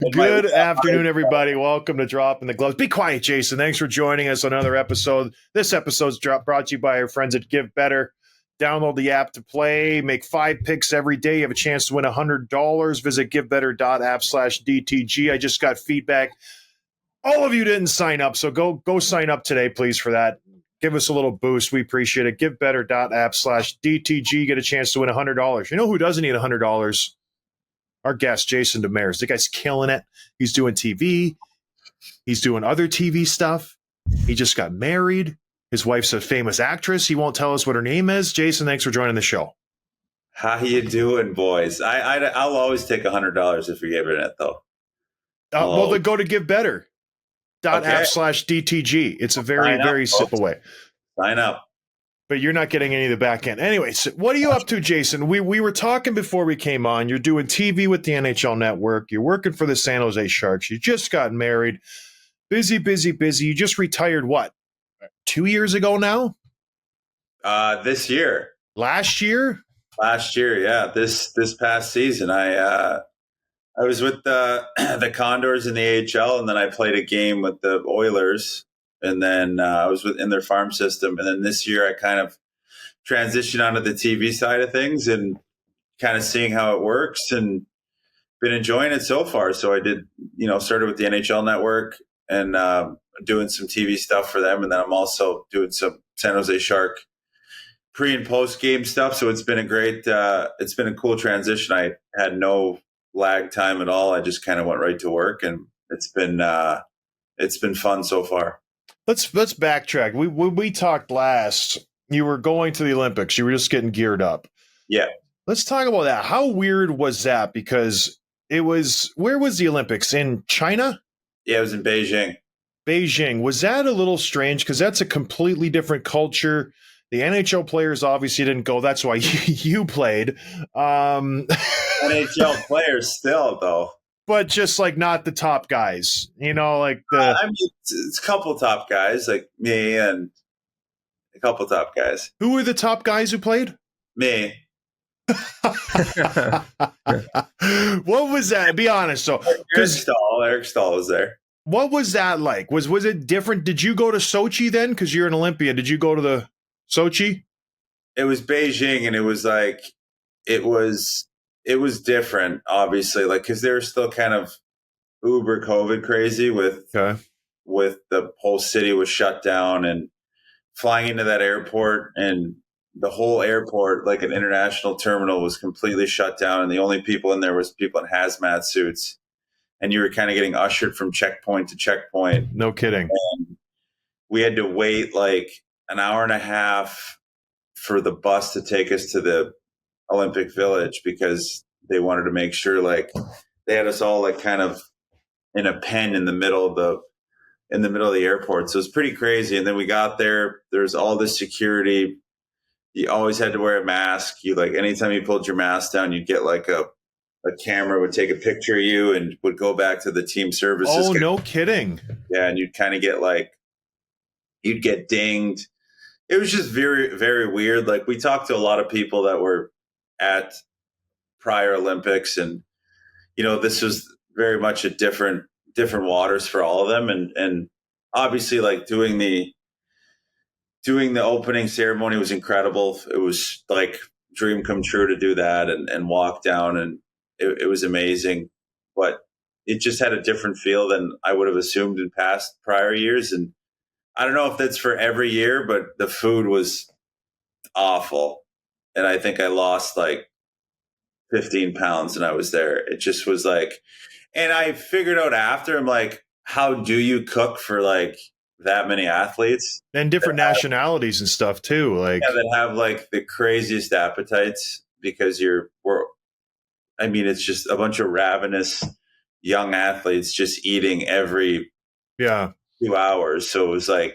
Good afternoon, everybody. Welcome to Dropping the Gloves. Be quiet, Jason. Thanks for joining us on another episode. This episode's brought to you by our friends at Give Bettor. Download the app to play. Make 5 picks every day. You have a chance to win $100. Visit givebetter.app/DTG. I just got feedback. All of you didn't sign up, so go sign up today, please, for that. Give us a little boost. We appreciate it. givebetter.app/DTG. Get a chance to win $100. You know who doesn't need $100? Our guest, Jason Demers. The guy's killing it. He's doing TV. He's doing other TV stuff. He just got married. His wife's a famous actress. He won't tell us what her name is. Jason, thanks for joining the show. How you doing, boys? I'll always take $100 if you're giving it, though. Well, then go to givebetter.app/DTG. It's a very simple way. Sign up. But you're not getting any of the back end. Anyways, what are you up to, Jason? We were talking before we came on. You're doing TV with the NHL Network. You're working for the San Jose Sharks. You just got married. Busy. You just retired, what, 2 years ago now? This year. Last year, yeah. This past season, I was with the Condors in the AHL, and then I played a game with the Oilers. And then I was in their farm system. And then this year I kind of transitioned onto the TV side of things and kind of seeing how it works and been enjoying it so far. So I did, started with the NHL Network and doing some TV stuff for them. And then I'm also doing some San Jose Shark pre and post game stuff. So it's been it's been a cool transition. I had no lag time at all. I just kind of went right to work, and it's been fun so far. Let's backtrack. We talked last. You were going to the Olympics. You were just getting geared up. Yeah. Let's talk about that. How weird was that? Because where was the Olympics? In China? Yeah, it was in Beijing. Beijing. Was that a little strange? Because that's a completely different culture. The NHL players obviously didn't go. That's why you played. NHL players still, though. But just like not the top guys, it's a couple top guys like me and a couple top guys. Who were the top guys who played? Me. What was that? Be honest. So, Eric Stahl was there. What was that like? Was it different? Did you go to Sochi then? Because you're an Olympian. Did you go to the Sochi? It was Beijing, and it was different, obviously, because they were still kind of uber COVID crazy with the whole city was shut down, and flying into that airport, and the whole airport, like an international terminal, was completely shut down. And the only people in there was people in hazmat suits. And you were kind of getting ushered from checkpoint to checkpoint. No kidding. And we had to wait like an hour and a half for the bus to take us to the Olympic Village, because they wanted to make sure they had us all kind of in a pen in the middle of the airport. So it was pretty crazy. And then we got there, there's all this security. You always had to wear a mask. You anytime you pulled your mask down, you'd get a camera would take a picture of you and would go back to the team services. Oh, no kidding. Yeah. And you'd kind of get you'd get dinged. It was just very, very weird. We talked to a lot of people that were at prior Olympics, and this was very much a different waters for all of them, and obviously doing the opening ceremony was incredible. It was dream come true to do that and walk down, and it was amazing, but it just had a different feel than I would have assumed in prior years. And I don't know if that's for every year, but the food was awful. And I think I lost 15 pounds and I was there. It just was and I figured out after, I'm how do you cook for that many athletes? And different nationalities and stuff too. That have the craziest appetites, because it's just a bunch of ravenous young athletes just eating every 2 hours. So it was there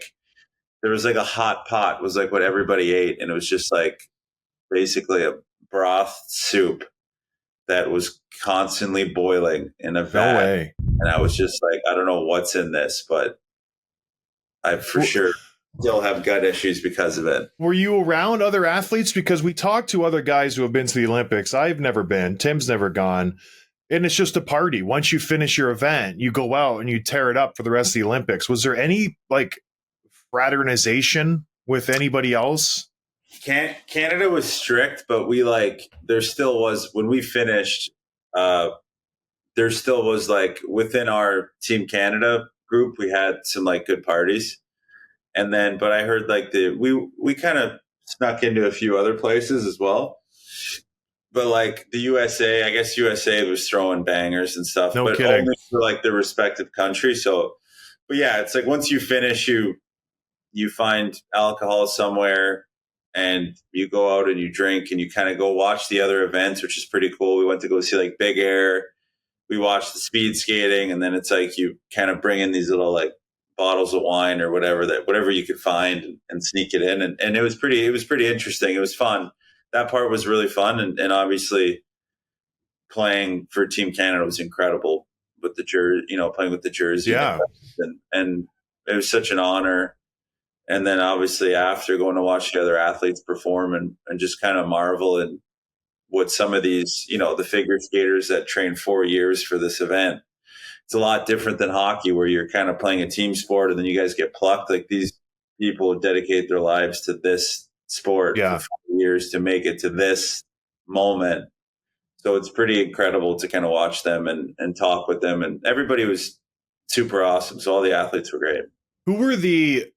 was a hot pot was what everybody ate. And it was just basically a broth soup that was constantly boiling in a vat. No way. And I was just I don't know what's in this, but I for sure still have gut issues because of it. Were you around other athletes? Because we talked to other guys who have been to the Olympics. I've never been. Tim's never gone. And it's just a party. Once you finish your event, you go out and you tear it up for the rest of the Olympics. Was there any like fraternization with anybody else? Canada was strict, but there still was when we finished. There still was like within our Team Canada group, we had some like good parties, and then but I heard like we kind of snuck into a few other places as well. But like the USA, I guess USA was throwing bangers and stuff, No but kidding. only for like the respective country. So, but yeah, it's like once you finish, you find alcohol somewhere and you go out and you drink and you kind of go watch the other events, which is pretty cool. We went to go see like Big Air. We watched the speed skating, and then it's like you kind of bring in these little like bottles of wine or whatever you could find and sneak it in. And it was pretty interesting. It was fun. That part was really fun. And obviously playing for Team Canada was incredible with the jersey, playing with the jersey. Yeah. And it was such an honor. And then obviously after going to watch the other athletes perform and just kind of marvel at what some of these, the figure skaters that train 4 years for this event. It's a lot different than hockey where you're kind of playing a team sport and then you guys get plucked. Like these people dedicate their lives to this sport for 4 years to make it to this moment. So it's pretty incredible to kind of watch them and talk with them. And everybody was super awesome. So all the athletes were great. Who were the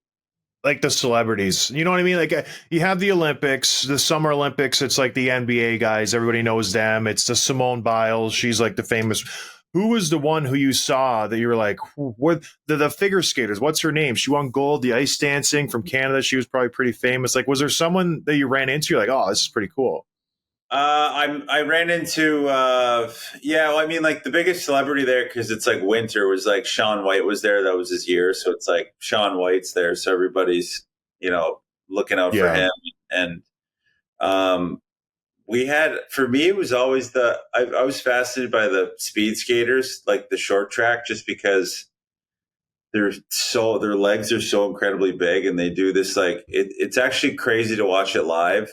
celebrities? You know what I mean? Like you have the Olympics, the Summer Olympics. It's like the NBA guys. Everybody knows them. It's the Simone Biles. She's like the famous. Who was the one who you saw that you were like, what the figure skaters? What's her name? She won gold, the ice dancing from Canada. She was probably pretty famous. Like, was there someone that you ran into? You're like, oh, this is pretty cool. I ran into, like the biggest celebrity there, because it's like winter, was like Shaun White was there. That was his year. So it's like Shaun White's there. So everybody's, looking out for him. And for me, it was always I was fascinated by the speed skaters, like the short track, just because their legs are so incredibly big and they do this, like, it's actually crazy to watch it live.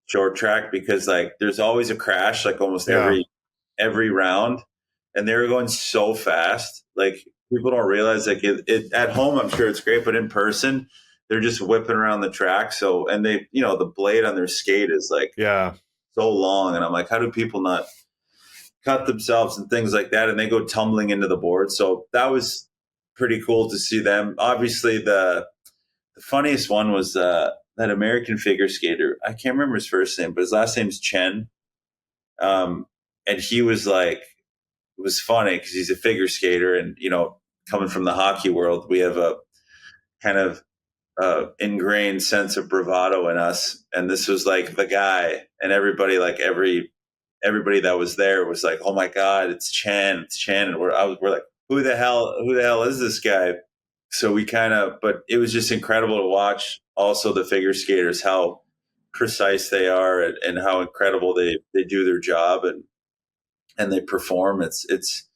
Short track, because like there's always a crash like almost every round, and they were going so fast. Like people don't realize, like it at home I'm sure it's great, but in person they're just whipping around the track. So, and they, the blade on their skate is like so long, and I'm like, how do people not cut themselves and things like that? And they go tumbling into the board. So that was pretty cool to see them. Obviously the funniest one was that American figure skater. I can't remember his first name, but his last name's Chen. And he was like, it was funny because he's a figure skater, and coming from the hockey world, we have a kind of ingrained sense of bravado in us. And this was like the guy, and everybody, like everybody that was there was like, oh my God, it's Chen. And we're like, who the hell is this guy? So but it was just incredible to watch also the figure skaters, how precise they are and how incredible they do their job and they perform. It's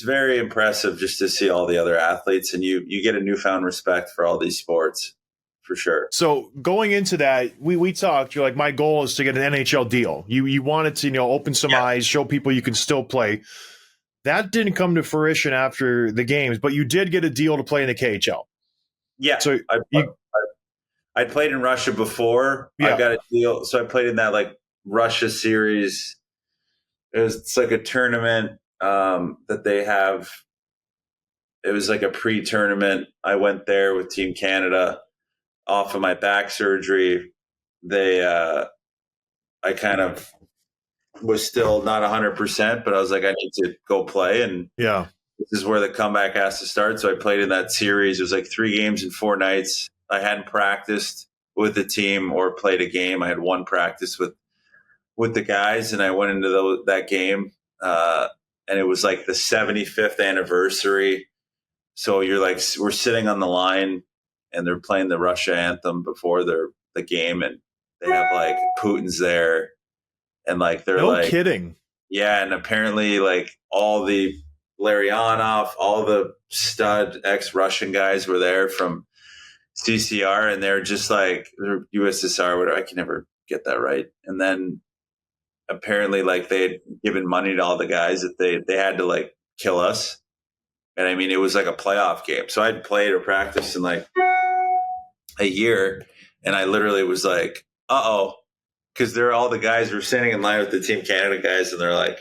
very impressive just to see all the other athletes, and you get a newfound respect for all these sports for sure. So going into that, we talked, you're like, my goal is to get an NHL deal. You wanted to, open some eyes, show people you can still play. That didn't come to fruition after the games, but you did get a deal to play in the KHL. Yeah. So I played in Russia before. I got a deal. So I played in that like Russia series. It's like a tournament that they have. It was like a pre-tournament. I went there with Team Canada off of my back surgery. I kind of was still not 100%, but I was like, I need to go play. And this is where the comeback has to start. So I played in that series. It was like 3 games in 4 nights. I hadn't practiced with the team or played a game. I had one practice with the guys, and I went into that game. And it was like the 75th anniversary. So you're like, we're sitting on the line and they're playing the Russia anthem before the game. And they have like Putin's there. And like, they're no kidding. Yeah. And apparently like all the Larionov, all the stud ex-Russian guys were there from CCR, and they're just like USSR, whatever. I can never get that right. And then apparently like they had given money to all the guys that they had to like kill us. And I mean, it was like a playoff game. So I'd played or practiced in like a year. And I literally was like, uh-oh. Because they're all the guys were standing in line with the Team Canada guys. And they're like,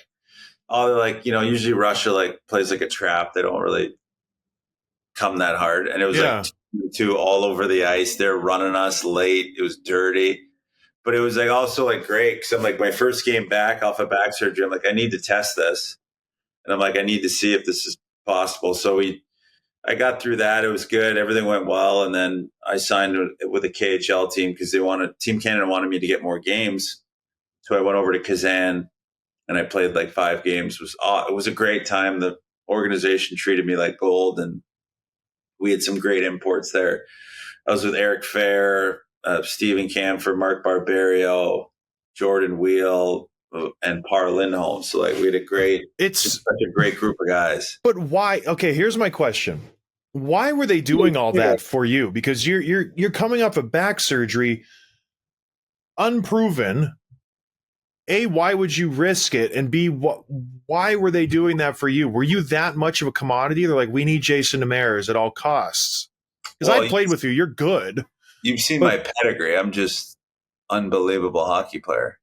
usually Russia like plays like a trap. They don't really come that hard. And it was like 2 all over the ice. They're running us late. It was dirty. But it was like also like great because I'm like my first game back off of back surgery. I'm like, I need to test this. And I'm like, I need to see if this is possible. So I got through that. It was good. Everything went well. And then I signed with a KHL team because Team Canada wanted me to get more games. So I went over to Kazan and I played like 5 games. It was a great time. The organization treated me like gold and we had some great imports there. I was with Eric Fair, Stephen Camphor, Mark Barbario, Jordan Wheel, and Par Lindholm. So like we had it's such a great group of guys. But why? Okay, here's my question. Why were they doing all that for you? Because you're coming off of back surgery, unproven. A, why would you risk it? And B, why were they doing that for you? Were you that much of a commodity? They're like, we need Jason Demers at all costs. Because I played with you. You're good. You've seen my pedigree. I'm just unbelievable hockey player.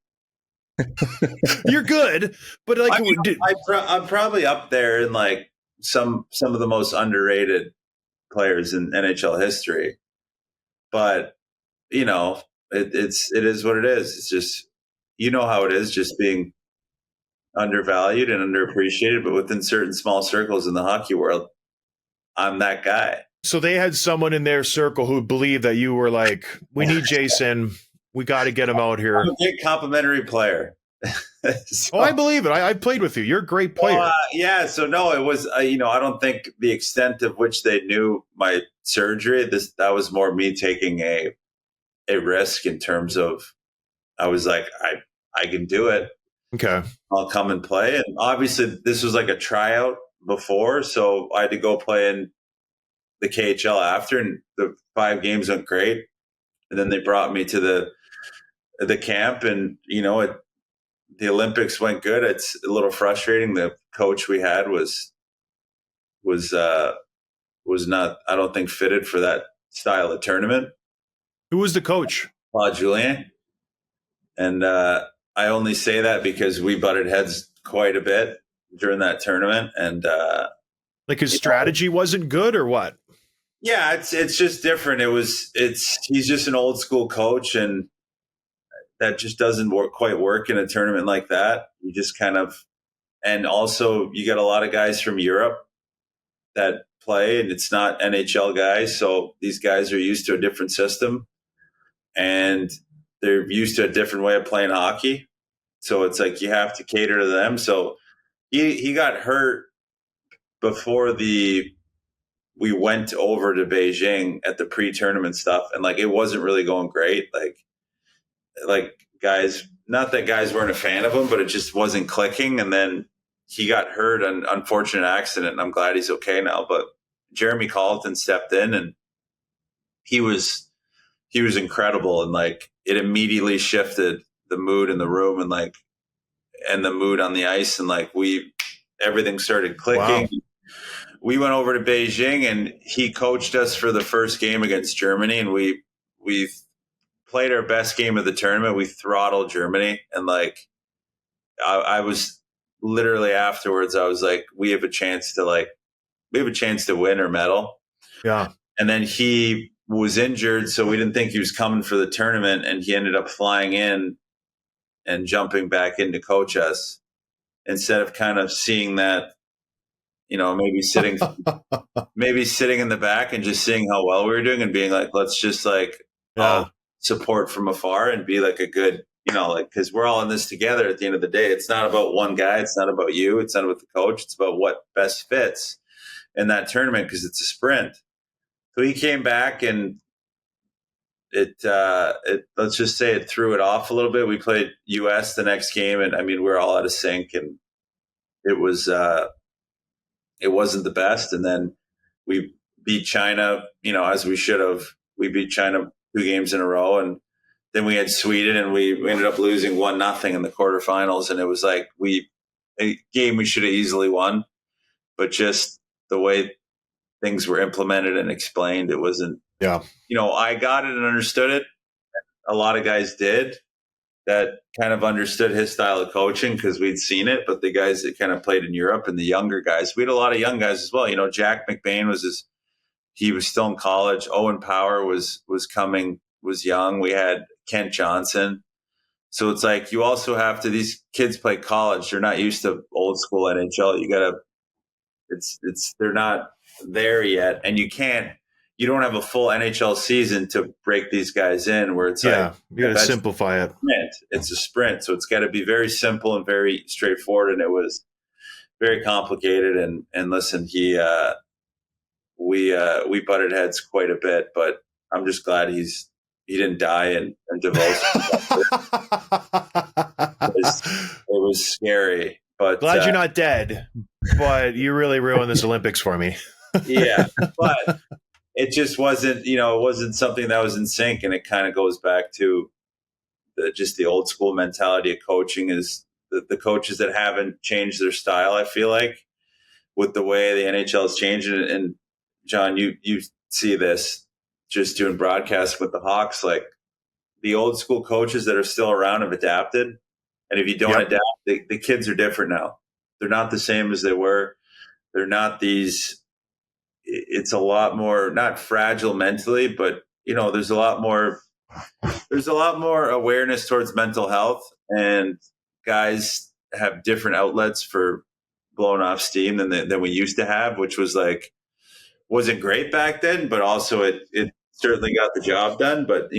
You're good, but like I'm probably up there in like some of the most underrated players in NHL history. But it is what it is. It's just how it is, just being undervalued and underappreciated. But within certain small circles in the hockey world, I'm that guy. So they had someone in their circle who believed that you were like, we need Jason. We got to get him out here. I'm a great complimentary player. So, I believe it. I played with you. You're a great player. Yeah. So no, it was, I don't think the extent of which they knew my surgery, that was more me taking a risk in terms of, I was like, I can do it. Okay. I'll come and play. And obviously this was like a tryout before. So I had to go play in the KHL after, and the 5 games went great. And then they brought me to the camp, and the Olympics went good. It's a little frustrating. The coach we had was not, I don't think, fitted for that style of tournament. Who was the coach? Julians. And I only say that because we butted heads quite a bit during that tournament. And like his strategy wasn't good, or what? Yeah, it's just different. He's just an old school coach, and that just doesn't quite work in a tournament like that. You just kind of, and also you got a lot of guys from Europe that play, and it's not NHL guys. So these guys are used to a different system, and they're used to a different way of playing hockey. So it's like you have to cater to them. So he got hurt before we went over to Beijing at the pre-tournament stuff, and like it wasn't really going great. Like guys, not that guys weren't a fan of him, but it just wasn't clicking. And then he got hurt, an unfortunate accident, and I'm glad he's okay now. But Jeremy Colleton stepped in, and he was incredible, and like it immediately shifted the mood in the room, and the mood on the ice, and like everything started clicking. Wow. We went over to Beijing, and he coached us for the first game against Germany, and we played our best game of the tournament. We throttled Germany, and like I was literally afterwards, I was like, we have a chance to win or medal. Yeah. And then he was injured, so we didn't think he was coming for the tournament, and he ended up flying in and jumping back in to coach us instead of kind of seeing that, maybe sitting in the back and just seeing how well we were doing and being like, let's just like support from afar and be like a good, because we're all in this together at the end of the day. It's not about one guy. It's not about you. It's not about the coach. It's about what best fits in that tournament, because it's a sprint. So he came back, and it let's just say it threw it off a little bit. We played US the next game, and I mean, we were all out of sync, and it wasn't the best. And then we beat China, as we should have. We beat China 2 games in a row, and then we had Sweden, and we ended up losing 1-0 in the quarterfinals. And it was like a game we should have easily won, but just the way things were implemented and explained, it wasn't. Yeah. I got it and understood it. A lot of guys did that kind of understood his style of coaching because we'd seen it, but the guys that kind of played in Europe and the younger guys, we had a lot of young guys as well. Jack McBain he was still in college. Owen Power was young. We had Kent Johnson. So it's like you also have to, these kids play college. They're not used to old school NHL. They're not there yet. And you don't have a full NHL season to break these guys in where it's you got to simplify it. It's a sprint. So it's got to be very simple and very straightforward. And it was very complicated. And listen, we butted heads quite a bit, but I'm just glad he didn't die and divulge. It was scary, but glad you're not dead. But you really ruined this Olympics for me. Yeah, but it just wasn't. It wasn't something that was in sync, and it kind of goes back to just the old school mentality of coaching. Is the coaches that haven't changed their style? I feel like with the way the NHL is changing, and John, you see this just doing broadcasts with the Hawks, like the old school coaches that are still around have adapted. And if you don't adapt, the kids are different now. They're not the same as they were. They're not it's a lot more, not fragile mentally, but there's a lot more awareness towards mental health, and guys have different outlets for blowing off steam than we used to have, which wasn't great back then, but also it certainly got the job done. But,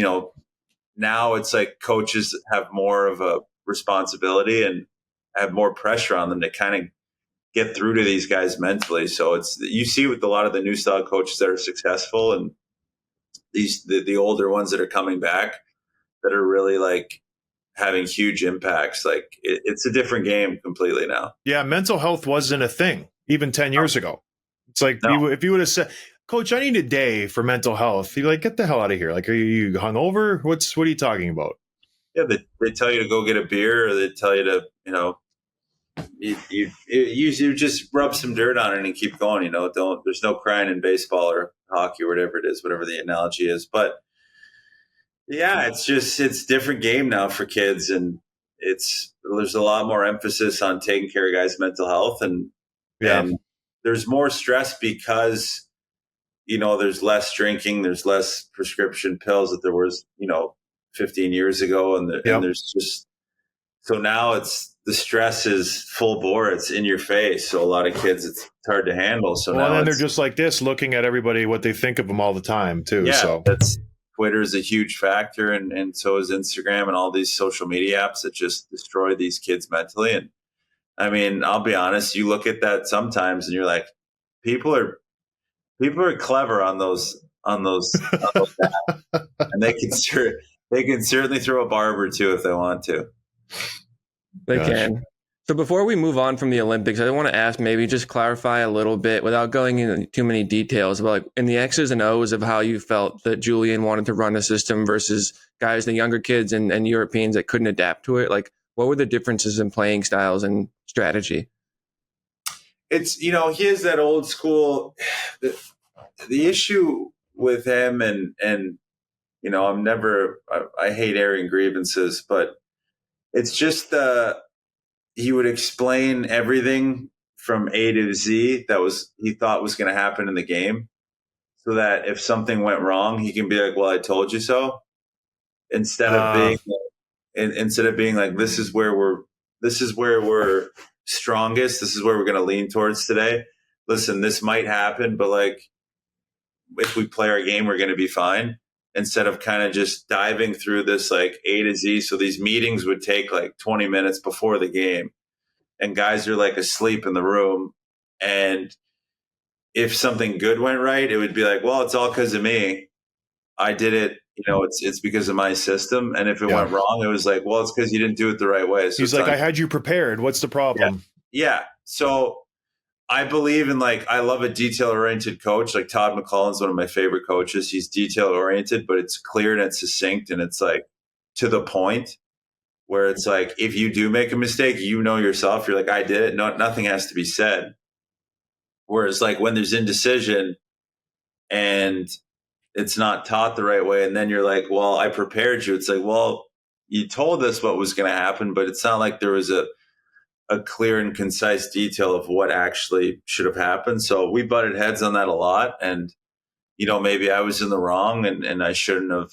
now it's like coaches have more of a responsibility and have more pressure on them to kind of get through to these guys mentally. So you see with a lot of the new style coaches that are successful, and the older ones that are coming back that are really like having huge impacts. Like it's a different game completely now. Yeah. Mental health wasn't a thing even 10 years ago. It's like, if you would have said, Coach, I need a day for mental health, you're like, get the hell out of here. Like, are you hungover? What are you talking about? Yeah, they tell you to go get a beer, or they tell you to, you just rub some dirt on it and keep going. There's no crying in baseball or hockey or whatever it is, whatever the analogy is. But yeah, it's different game now for kids, and there's a lot more emphasis on taking care of guys' mental health, and there's more stress because there's less drinking, there's less prescription pills that there was 15 years ago, and there's just, so now the stress is full bore, it's in your face. So a lot of kids, it's hard to handle. So now then they're just like this, looking at everybody, what they think of them all the time too. Yeah, so Twitter is a huge factor, and so is Instagram and all these social media apps that just destroy these kids mentally. And I mean, I'll be honest, you look at that sometimes and you're like, people are clever on those apps. And they can certainly throw a barb or two if they want to. They can. So before we move on from the Olympics, I want to ask, maybe just clarify a little bit without going into too many details about in the X's and O's of how you felt that Julian wanted to run a system versus guys, the younger kids and Europeans that couldn't adapt to it. Like, what were the differences in playing styles and strategy? It's, he is that old school, the issue with him and I hate airing grievances, but it's just he would explain everything from A to Z he thought was going to happen in the game, so that if something went wrong, he can be like, well, I told you so. Instead of being like, this is where we're strongest. This is where we're going to lean towards today. Listen, this might happen, but like, if we play our game, we're going to be fine. Instead of kind of just diving through this like A to Z. So these meetings would take like 20 minutes before the game, and guys are like asleep in the room. And if something good went right, it would be like, well, it's all because of me. I did it. It's because of my system. And if it went wrong, it was like, well, it's because you didn't do it the right way. So he's like, I had you prepared. What's the problem? Yeah. So I believe in I love a detail-oriented coach. Like Todd McCullen's one of my favorite coaches. He's detail-oriented, but it's clear and it's succinct, and it's like to the point where it's like, if you do make a mistake, you know yourself, you're like, I did it. No, nothing has to be said. Whereas like when there's indecision and it's not taught the right way, and then you're like, well, I prepared you. It's like, well, you told us what was going to happen, but it's not like there was a clear and concise detail of what actually should have happened. So we butted heads on that a lot. And, maybe I was in the wrong and I shouldn't have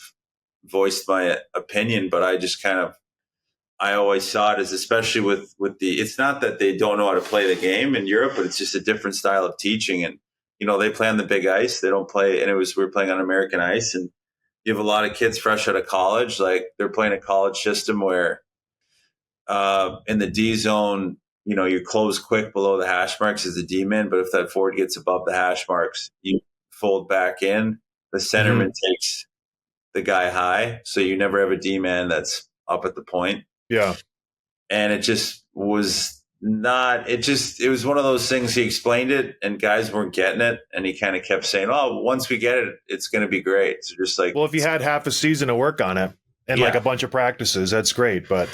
voiced my opinion, but I just I always saw it as, especially with it's not that they don't know how to play the game in Europe, but it's just a different style of teaching. And, they play on the big ice. They don't play. And we were playing on American ice, and you have a lot of kids fresh out of college. Like they're playing a college system where, in the D zone, you close quick below the hash marks as the D man, but if that forward gets above the hash marks, you fold back in. The centerman takes the guy high, so you never have a D man that's up at the point. Yeah, and it just was not. It was one of those things. He explained it, and guys weren't getting it, and he kind of kept saying, "Oh, once we get it, it's going to be great." So just like, well, if you had half a season to work on it and like a bunch of practices, that's great. But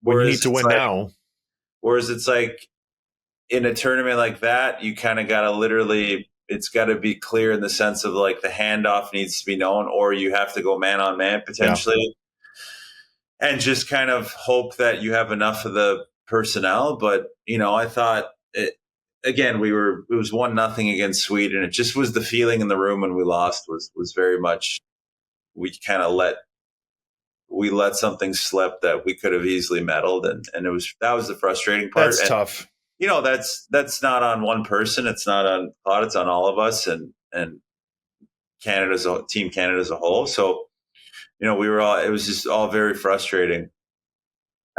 when you need to win now. Whereas it's like in a tournament like that, you kind of got to literally, it's got to be clear in the sense of like the handoff needs to be known, or you have to go man on man potentially, and just kind of hope that you have enough of the personnel. But, I thought it was 1-0 against Sweden. It just was the feeling in the room when we lost was very much, we kind of let something slip that we could have easily meddled, and that was the frustrating part. That's tough. That's not on one person. It's not on Claude. It's on all of us, and Team Canada as a whole. So, we were all. It was just all very frustrating.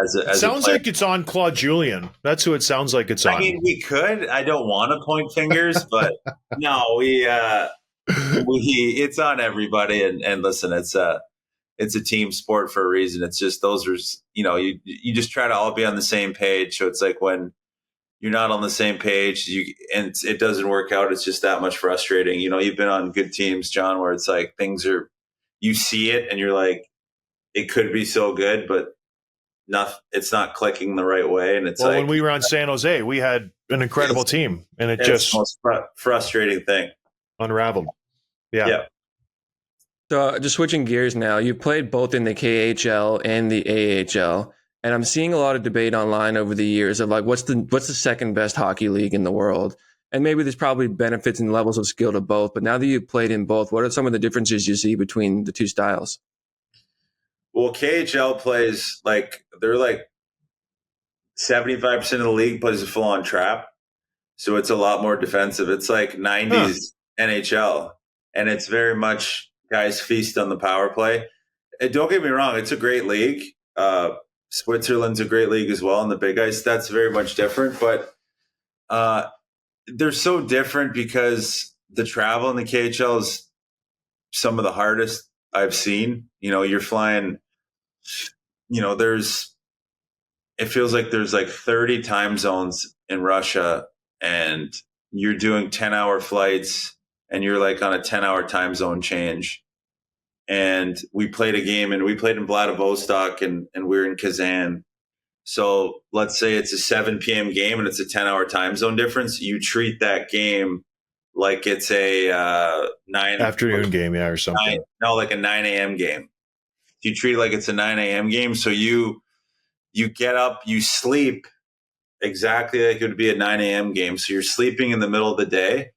It sounds like it's on Claude Julien. That's who it sounds like it's on. I mean, we could. I don't want to point fingers, but no, it's on everybody. And listen, it's a team sport for a reason. It's just those are, you just try to all be on the same page. So it's like when you're not on the same page, and it doesn't work out, it's just that much frustrating. You've been on good teams, John, where it's like you see it and you're like, it could be so good, but it's not clicking the right way. And it's when we were on San Jose, we had an incredible team, and it's just the most frustrating thing. Unraveled. Yeah. So just switching gears now, you played both in the KHL and the AHL, and I'm seeing a lot of debate online over the years of like, what's the second best hockey league in the world? And maybe there's probably benefits and levels of skill to both, but now that you've played in both, what are some of the differences you see between the two styles? Well, KHL plays they're 75% of the league plays a full-on trap, so it's a lot more defensive. It's like 90s NHL, and it's very much guys feast on the power play. And don't get me wrong, it's a great league. Switzerland's a great league as well, and the big ice, that's very much different. But they're so different because the travel in the KHL is some of the hardest I've seen. You're flying, it feels like there's like 30 time zones in Russia, and you're doing 10-hour flights, and you're like on a 10-hour time zone change. And we played a game, and we played in Vladivostok, and we're in Kazan. So let's say it's a 7 p.m. game and it's a 10-hour time zone difference. You treat that game like it's a 9 afternoon game, or something. Like a 9 a.m. game. You treat it like it's a 9 a.m. game. So you get up, you sleep exactly like it would be a 9 a.m. game. So you're sleeping in the middle of the day,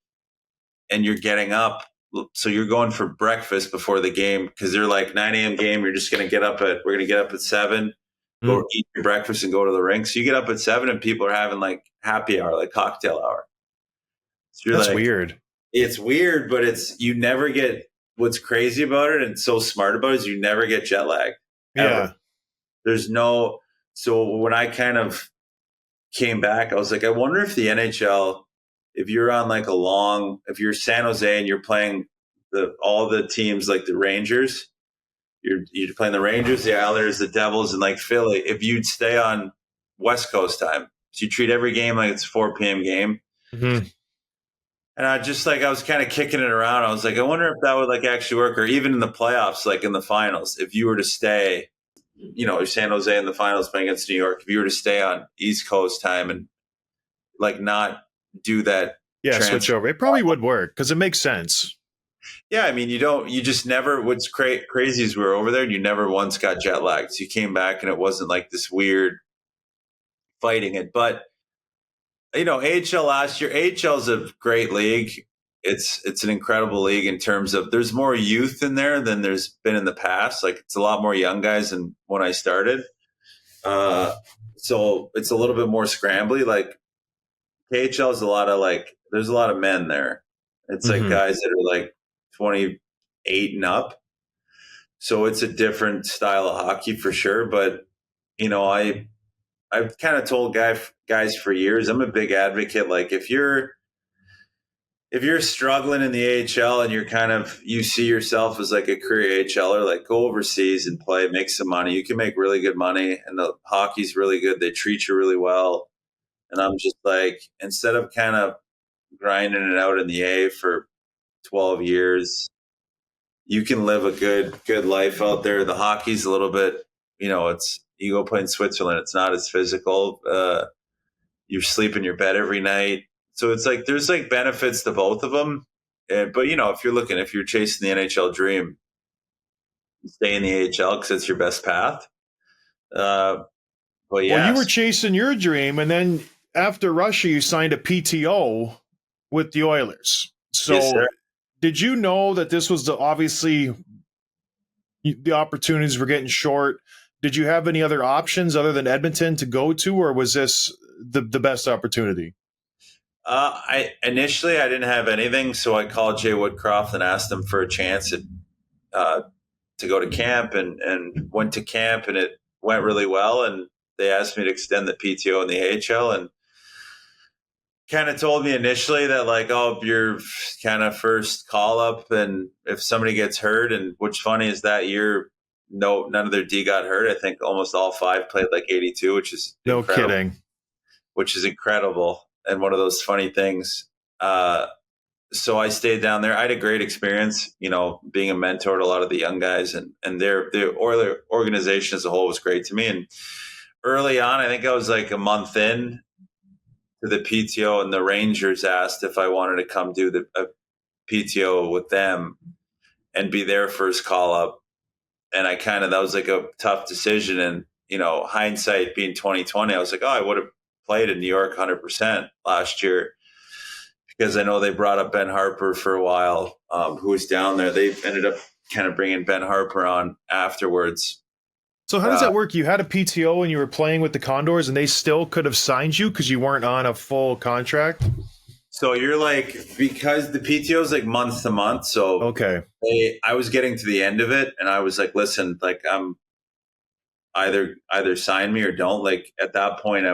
and you're getting up. So you're going for breakfast before the game, because they're like 9 a.m. game. We're going to get up at 7, go eat your breakfast and go to the rink. So you get up at 7 and people are having like happy hour, like cocktail hour. So that's weird. It's weird, but you never get, what's crazy about it and so smart about it is you never get jet lag. Ever. Yeah. So when I kind of came back, I was like, I wonder if the NHL, if you're on like if you're San Jose and you're playing all the teams like the Rangers, you're playing the Rangers, the Islanders, the Devils, and like Philly, if you'd stay on West Coast time. So you treat every game like it's a 4 p.m. game. Mm-hmm. And I was kind of kicking it around. I was like, I wonder if that would like actually work, or even in the playoffs, like in the finals, if you were to stay San Jose in the finals playing against New York, if you were to stay on East Coast time and like not do that, switch over, it probably would work because it makes sense. Yeah, I mean, you just never, what's crazy is we were over there and you never once got jet lagged. So you came back and it wasn't like this weird fighting it. But, AHL last year, AHL is a great league. It's an incredible league in terms of there's more youth in there than there's been in the past. Like it's a lot more young guys than when I started. So it's a little bit more scrambly. Like KHL is there's a lot of men there. It's like guys that are like 28 and up. So it's a different style of hockey for sure. But, I've kind of told guys for years, I'm a big advocate. Like if you're struggling in the AHL and you see yourself as like a career AHLer, like go overseas and play, make some money. You can make really good money and the hockey's really good. They treat you really well. And I'm just like, instead of kind of grinding it out in the A for 12 years, you can live a good life out there. The hockey's a little bit, you go play in Switzerland. It's not as physical. You sleep in your bed every night. So it's like, there's like benefits to both of them. But if you're chasing the NHL dream, stay in the AHL because it's your best path. But yeah. Well, you were chasing your dream. And then after Russia, you signed a PTO with the Oilers. So yes, did you know that this was obviously the opportunities were getting short? Did you have any other options other than Edmonton to go to, or was this the best opportunity? I didn't have anything, so I called Jay Woodcroft and asked him for a chance to go to camp, and went to camp, and it went really well. And they asked me to extend the PTO in the AHL, and kind of told me initially that like, oh, you're kind of first call up, and if somebody gets hurt, and what's funny is that year, none of their D got hurt. I think almost all 5 played like 82, which is no kidding, which is incredible. And one of those funny things. So I stayed down there. I had a great experience, being a mentor to a lot of the young guys, and their organization as a whole was great to me. And early on, I think I was like a month in to the PTO, and the Rangers asked if I wanted to come do a PTO with them and be their first call up. And that was like a tough decision. And, hindsight being 2020, I was like, oh, I would have played in New York 100% last year, because I know they brought up Ben Harper for a while, who was down there. They ended up kind of bringing Ben Harper on afterwards. So how does that work? You had a PTO and you were playing with the Condors, and they still could have signed you because you weren't on a full contract? So you're like, because the PTO is like month to month. So okay, I was getting to the end of it, and I was like, listen, like I'm either sign me or don't. Like at that point,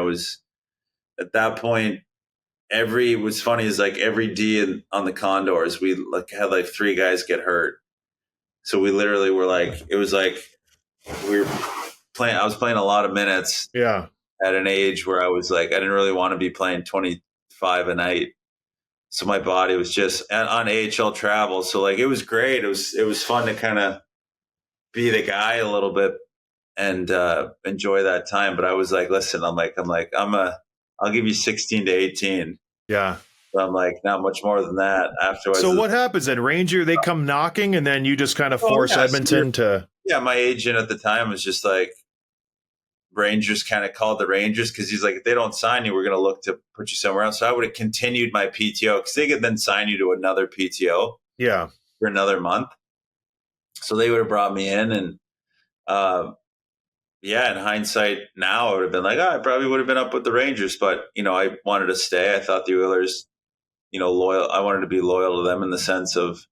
what's funny is like every D on the Condors, we had like 3 guys get hurt. So we literally were like, it was like we were playing. I was playing a lot of minutes. Yeah. At an age where I was like, I didn't really want to be playing 25 a night. So my body was just on AHL travel. So like, it was great. It was fun to kind of be the guy a little bit and enjoy that time. But I was like, listen, I'll give you 16 to 18. Yeah. So I'm like, not much more than that afterwards. So what happens then? Ranger, they come knocking, and then you just kind of force Edmonton to. Yeah, my agent at the time was just like, Rangers kind of called the Rangers, because he's like, if they don't sign you, we're going to look to put you somewhere else. So I would have continued my PTO, because they could then sign you to another PTO. Yeah. For another month. So they would have brought me in, and in hindsight now, I would have been like, I probably would have been up with the Rangers, but I wanted to stay. I thought the Oilers, loyal. I wanted to be loyal to them in the sense of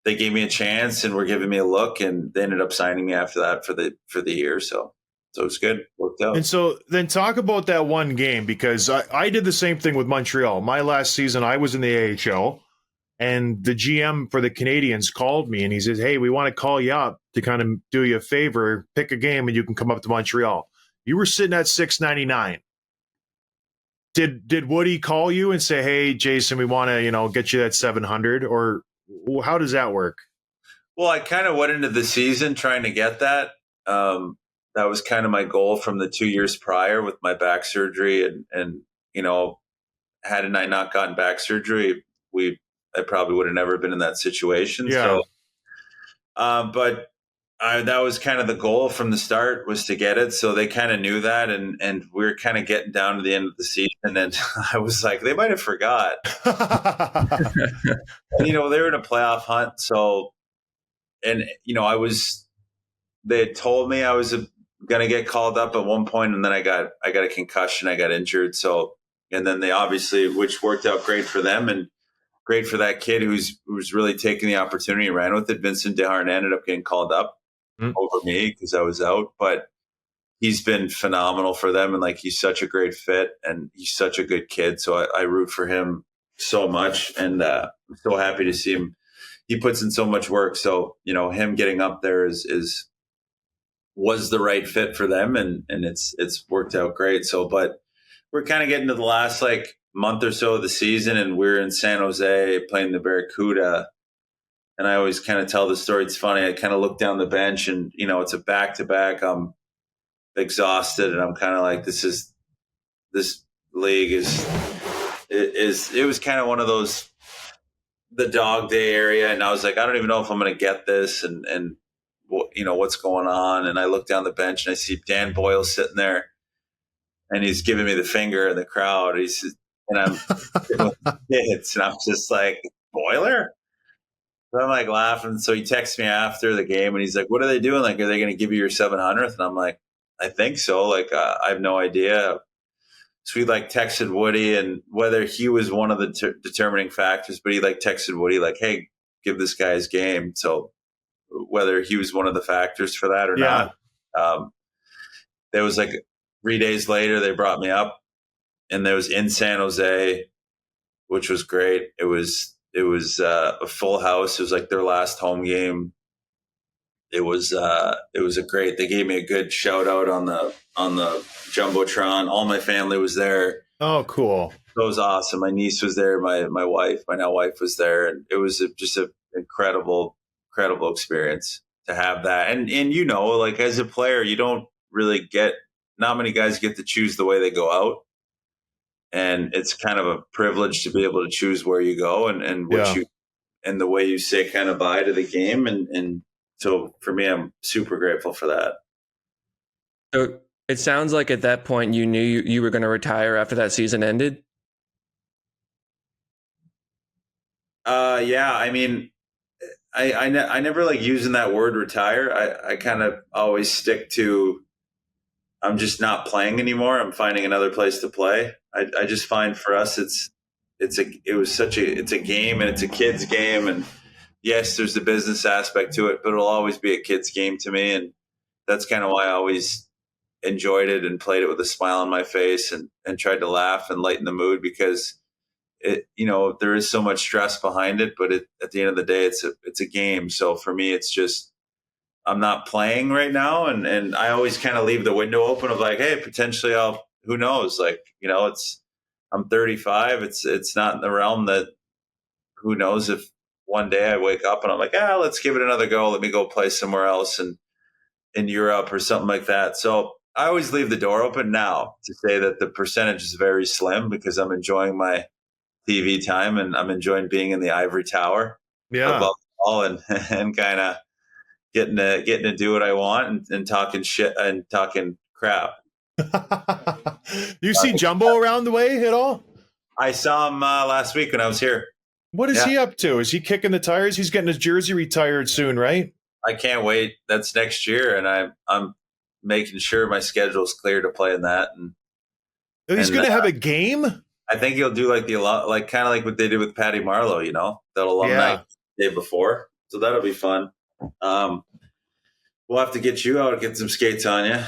they gave me a chance and were giving me a look, and they ended up signing me after that for the year. So it's good. Worked out. And so then talk about that one game, because I did the same thing with Montreal. My last season, I was in the AHL, and the GM for the Canadiens called me, and he says, hey, we want to call you up to kind of do you a favor, pick a game, and you can come up to Montreal. You were sitting at $699. Did Woody call you and say, hey, Jason, we want to, get you that 700, or how does that work? Well, I kind of went into the season trying to get that. that was kind of my goal from the 2 years prior with my back surgery. And hadn't I not gotten back surgery, I probably would have never been in that situation. Yeah. So, but that was kind of the goal from the start, was to get it. So they kind of knew that, and we were kind of getting down to the end of the season, and I was like, they might have forgot. And, they were in a playoff hunt. So, and they had told me I was going to get called up at one point, and then I got a concussion. I got injured. So, and then they obviously, which worked out great for them and great for that kid who's really taking the opportunity and ran with it. Vincent Desharnais ended up getting called up over me because I was out, but he's been phenomenal for them. And he's such a great fit, and he's such a good kid. So I root for him so much, and I'm so happy to see him. He puts in so much work. So, him getting up there was the right fit for them, and it's worked out great. So, but we're kind of getting to the last month or so of the season, and we're in San Jose playing the Barracuda. And I always kind of tell the story. It's funny. I kind of look down the bench, and it's a back-to-back. I'm exhausted, and I'm kind of like, this league it was kind of one of those, the dog day area. And I was like, I don't even know if I'm going to get this, and what's going on. And I look down the bench, and I see Dan Boyle sitting there, and he's giving me the finger in the crowd. And I'm with kids, and I'm just like, Boiler? So I'm laughing. So he texts me after the game, and he's like, what are they doing? Are they going to give you your 700th? And I'm like, I think so. I have no idea. So we texted Woody, and whether he was one of the determining factors, but he texted Woody hey, give this guy his game. So whether he was one of the factors for that or not. There was 3 days later, they brought me up, and there was in San Jose, which was great. It was a full house. It was their last home game. It was a great. They gave me a good shout out on the Jumbotron. All my family was there. Oh, cool! It was awesome. My niece was there. My now wife was there, and it was just an incredible experience to have that. And as a player, you don't really not many guys get to choose the way they go out. And it's kind of a privilege to be able to choose where you go and what you, and the way you say kind of bye to the game. And so for me, I'm super grateful for that. So it sounds like at that point you knew you were going to retire after that season ended. Yeah. I mean, I never using that word retire. I kind of always stick to, I'm just not playing anymore. I'm finding another place to play. I just find for us, it's a game, and it's a kid's game. And yes, there's the business aspect to it, but it'll always be a kid's game to me. And that's kind of why I always enjoyed it and played it with a smile on my face and tried to laugh and lighten the mood, because there is so much stress behind it, but at the end of the day, it's a game. So for me, it's just, I'm not playing right now. And I always kind of leave the window open of hey, potentially who knows? I'm 35. It's not in the realm that, who knows if one day I wake up and I'm like, let's give it another go. Let me go play somewhere else in Europe or something like that. So I always leave the door open now to say that the percentage is very slim, because I'm enjoying my TV time, and I'm enjoying being in the ivory tower above all, and kind of getting to do what I want and talking shit and talking crap. You see Jumbo around the way at all? I saw him last week when I was here. What is he up to? Is he kicking the tires? He's getting his jersey retired soon, right? I can't wait. That's next year, and I'm making sure my schedule is clear to play in that. And he's going to have a game? I think he'll do kind of like what they did with Patty Marleau, that alumni day before. So that'll be fun. We'll have to get you out and get some skates on you.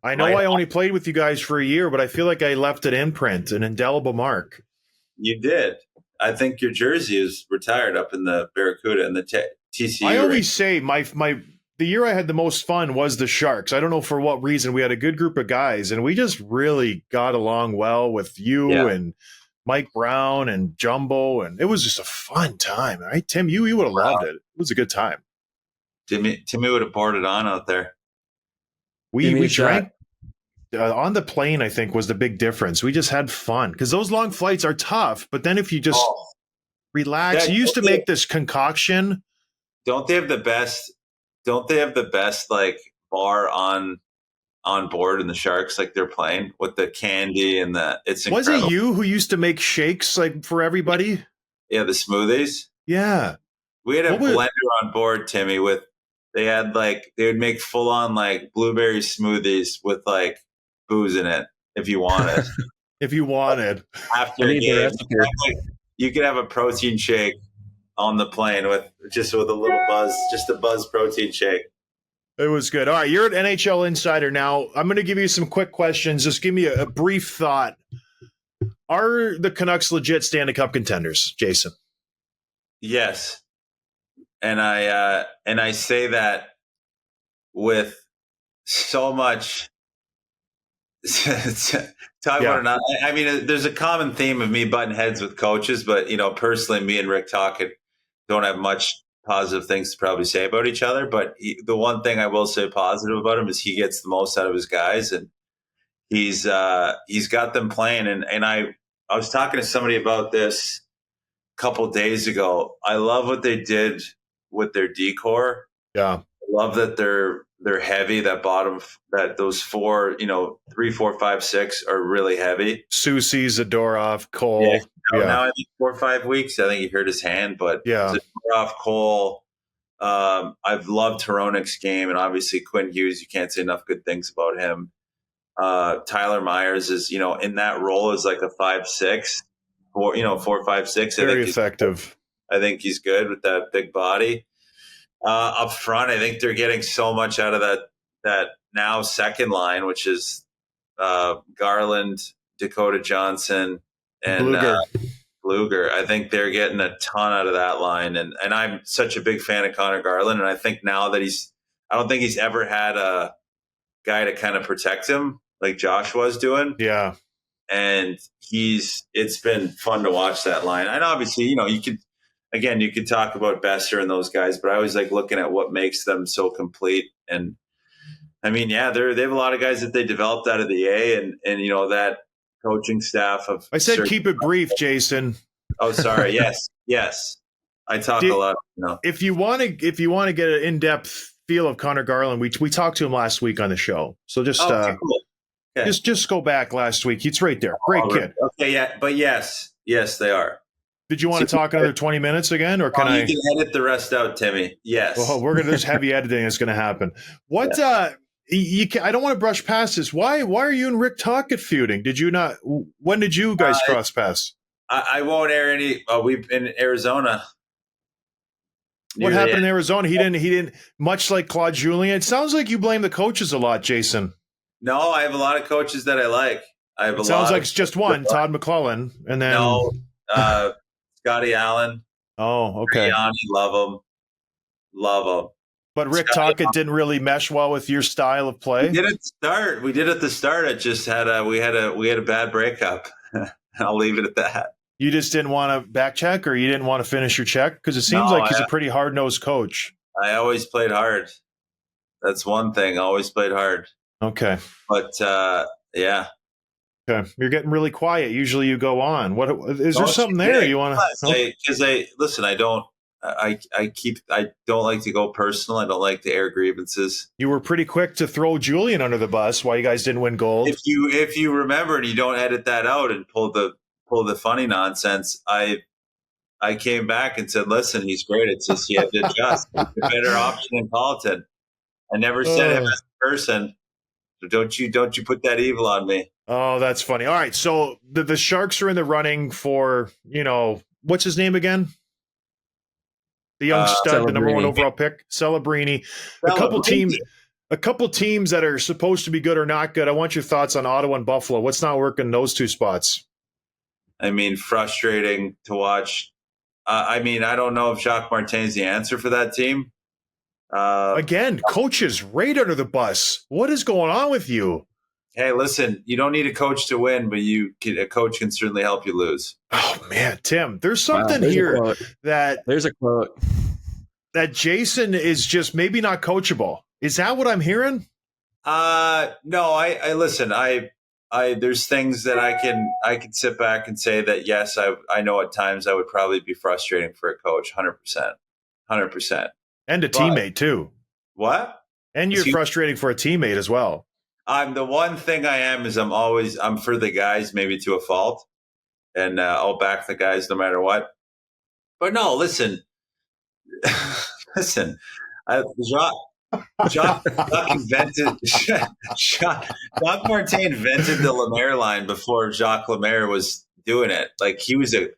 I know I only played with you guys for a year, but I feel like I left an imprint, an indelible mark. You did. I think your jersey is retired up in the Barracuda and the TCU. I always say the year I had the most fun was the Sharks. I don't know for what reason. We had a good group of guys, and we just really got along well with you and Mike Brown and Jumbo, and it was just a fun time, right? Tim, you would have loved it. It was a good time. Timmy would have poured it on out there. We drank on the plane, I think, was the big difference. We just had fun because those long flights are tough. But then if you just relax, you used to make this concoction. Don't they have the best? Don't they have the best like bar on board in the Sharks? Like they're playing with the candy and it's incredible. Was it you who used to make shakes like for everybody? Yeah, the smoothies. Yeah, we had a blender on board, Timmy. They would make full on like blueberry smoothies with like booze in it if you wanted. If you wanted. After a game, you could have a protein shake on the plane with a little buzz, just a buzz protein shake. It was good. All right, you're an NHL insider now. I'm going to give you some quick questions. Just give me a brief thought. Are the Canucks legit Stanley Cup contenders, Jason? Yes. And I say that with so much about it. I mean, there's a common theme of me butting heads with coaches, but personally, me and Rick Tocchet don't have much positive things to probably say about each other. But the one thing I will say positive about him is he gets the most out of his guys, and he's got them playing. And I was talking to somebody about this a couple of days ago. I love what they did with their decor. Yeah, I love that they're heavy. That bottom, those 4, 3, 4, 5, 6 are really heavy. Susie, Zadorov, Cole. Now I think 4 or 5 weeks. I think he hurt his hand, but Zadorov, Cole. I've loved Hronik's game, and obviously Quinn Hughes. You can't say enough good things about him. Tyler Myers is, in that role as like a 5'6", 4, 5, 6. Very effective. I think he's good with that big body. Up front, I think they're getting so much out of that now second line, which is Garland, Dakota Johnson, and Bluger. I think they're getting a ton out of that line, and I'm such a big fan of Connor Garland, and I think now that I don't think he's ever had a guy to kind of protect him like Josh was doing. Yeah, and it's been fun to watch that line, and obviously, you could talk about Bettor and those guys, but I always like looking at what makes them so complete. And I mean, they have a lot of guys that they developed out of the A, and that coaching staff of. I said keep it brief, Jason. Oh, sorry. Yes. I talk a lot. If you want to get an in-depth feel of Connor Garland, we talked to him last week on the show. So just cool. Okay. just go back last week. It's right there. Great kid. Okay, yeah, but yes, they are. Did you want to talk another 20 minutes again, or can I? You can edit the rest out, Timmy. Yes. Well, we're gonna there's heavy editing that's gonna happen. What? I don't want to brush past this. Why are you and Rick Tocchet feuding? Did you not? When did you guys cross paths? I won't air any. We've been in Arizona. What happened in Arizona? He didn't. Much like Claude Julien. It sounds like you blame the coaches a lot, Jason. No, I have a lot of coaches that I like. Sounds like it's just one, Todd McClellan, and then Scotty Allen. Oh, okay. Yanni, love him. But Rick Tocchet didn't really mesh well with your style of play. We did at the start. It just we had a bad breakup. I'll leave it at that. You just didn't want to back check, or you didn't want to finish your check? Because it seems like he's a pretty hard-nosed coach. I always played hard. That's one thing. I always played hard. Okay. But yeah. Okay, you're getting really quiet. Usually you go on. What is there something there you want to? Because listen. I don't like to go personal. I don't like to air grievances. You were pretty quick to throw Julian under the bus. Why you guys didn't win gold? If you remember and you don't edit that out and pull the funny nonsense, I came back and said, "Listen, he's great. It's just he had to adjust. He's a better option in Colleton." I never said him as a person. So don't you put that evil on me. Oh, that's funny. All right, so the Sharks are in the running for, what's his name again? The young stud, the number 1 overall pick, Celebrini. A couple teams that are supposed to be good or not good. I want your thoughts on Ottawa and Buffalo. What's not working in those two spots? I mean, frustrating to watch. I don't know if Jacques Martin's the answer for that team. Again, coaches right under the bus. What is going on with you? Hey, listen, you don't need a coach to win, but a coach can certainly help you lose. Oh, man, Tim, there's something here there's a quote that Jason is just maybe not coachable. Is that what I'm hearing? No, I listen. I there's things that I can sit back and say that yes, I know at times I would probably be frustrating for a coach, 100%, and a teammate too. What? And you're frustrating for a teammate as well. I'm the one thing I am is I'm for the guys, maybe to a fault, and I'll back the guys no matter what. But no, listen. Jacques invented Jacques Martin invented the Lemaire line before Jacques Lemaire was doing it. Like he was a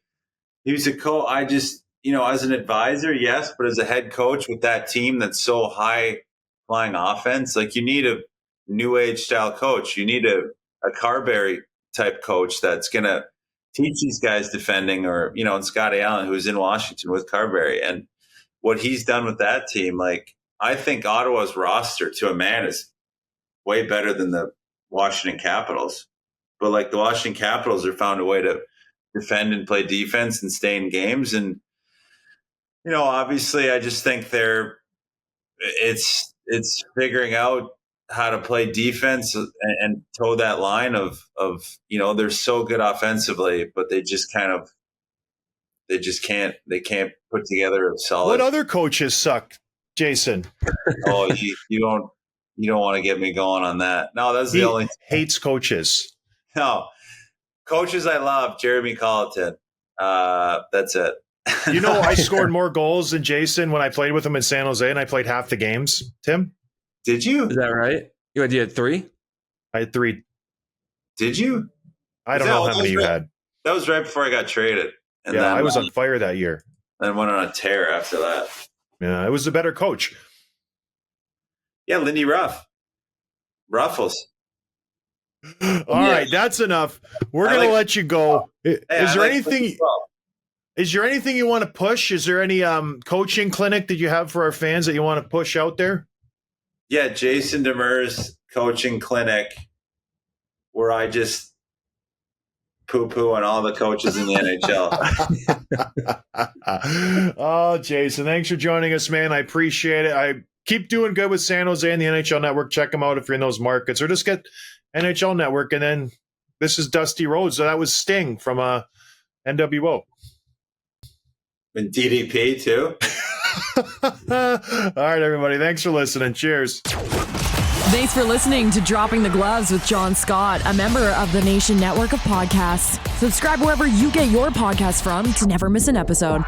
coach. I just, as an advisor, yes, but as a head coach with that team that's so high flying offense, like you need a new age style coach. You need a Carberry type coach that's gonna teach these guys defending, or and Scotty Allen, who's in Washington with Carberry, and what he's done with that team, like. I think Ottawa's roster to a man is way better than the Washington Capitals. But like the Washington Capitals have found a way to defend and play defense and stay in games. And, obviously I just think it's figuring out how to play defense and toe that line of they're so good offensively, but they can't put together a solid. What other coaches suck? Jason. Oh, you don't want to get me going on that. No, that's the only hates coaches. No, coaches I love. Jeremy Colleton. That's it. I scored more goals than Jason when I played with him in San Jose, and I played half the games. Tim, did you? Is that right? You had 3. I had 3. Did you? I don't know how many you had. That was right before I got traded. And then I was on fire that year. And went on a tear after that. Yeah, I was a better coach. Yeah, Lindy Ruffles. All right, that's enough. We're going to let you go. Is there anything you want to push? Is there any coaching clinic that you have for our fans that you want to push out there? Yeah, Jason Demers coaching clinic, where I just poo-poo on all the coaches in the NHL. Oh, Jason, thanks for joining us, man. I appreciate it. I keep doing good with San Jose and the NHL Network. Check them out if you're in those markets, or just get NHL Network. And then this is Dusty Rhodes. So that was Sting from NWO. And DDP too. All right, everybody. Thanks for listening. Cheers. Thanks for listening to Dropping the Gloves with John Scott, a member of the Nation Network of Podcasts. Subscribe wherever you get your podcasts from to never miss an episode.